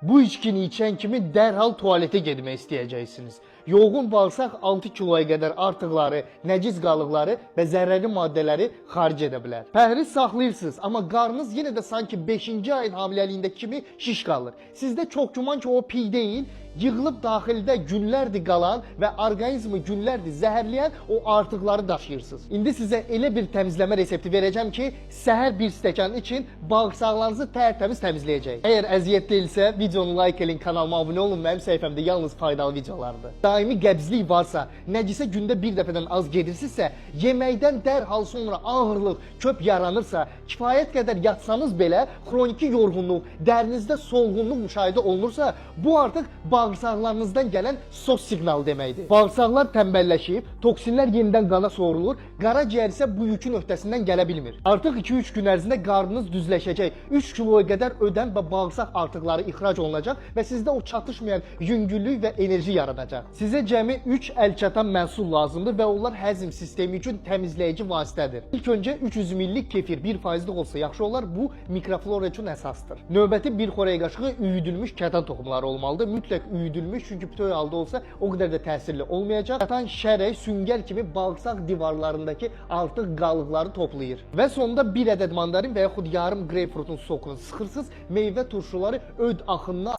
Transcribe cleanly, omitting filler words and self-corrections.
Bu içkini içən kimi dərhal tualetə getmək istəyəcəksiniz. Yoğun bağırsaq 6 kiloya qədər artıqları, nəcis qalıqları və zərərli maddələri xaric edə bilər. Pəhriz saxlayırsınız, amma qarnınız yenə də sanki 5-ci ayın hamiləliyində kimi şiş qalır. Sizdə çox güman ki, o piy deyil, yığılıb daxildə günlərdir qalan və orqanizmi günlərdir zəhərləyən o artıqları daşıyırsınız. İndi sizə elə bir təmizləmə resepti verəcəm ki, səhər bir stəkan için bağırsaqlarınızı tərtəmiz təmizləyəcək. Əgər əziyyət deyilsə, videonu like edin, kanalıma abunə olun, mənim səhifəmdə yalnız faydalı videolardır. Daimi qəbzlik varsa, nəcisə gündə bir dəfədən az gedirsinizsə, yeməkdən dərhal sonra ağırlıq, köp yaranırsa, kifayət qədər yatsanız belə, xroniki yorğunluq, dərinizdə solğunluq müşahidə olunursa, bu artıq bağırsaqlarınızdan gələn sos siqnalı deməkdir. Bağırsaqlar tənbəlləşib, toksinlər yenidən qana soğurulur, qaraciyər isə bu yükün öhdəsindən gələ bilmir. Artıq 2-3 gün ərzində qarnınız düzləşəcək, 3 kiloya qədər ödəm və bağırsaq artıqları ixrac olunacaq və sizdə o çatışmayan yüngüllük və enerji yaradacaq. Sizə cəmi 3 əlçatan məhsul lazımdır və onlar həzm sistemi üçün təmizləyici vasitədir. İlk öncə 300 millik kefir 1%lik olsa yaxşı olar, bu mikroflora üçün əsasdır. Növbəti bir xörək qaşığı üyüdülmüş kətan toxumları olmalıdır. Mütləq üyüdülmüş, çünki bütöv halda olsa o qədər də təsirli olmayacaq. Kətan şərək, süngər kimi bağırsaq divarlarındakı artıq qalıqları toplayır. Və sonda 1 ədəd mandarin və yaxud yarım qreypfrutun sokunu sıxırsınız, meyvə turşuları öd axınına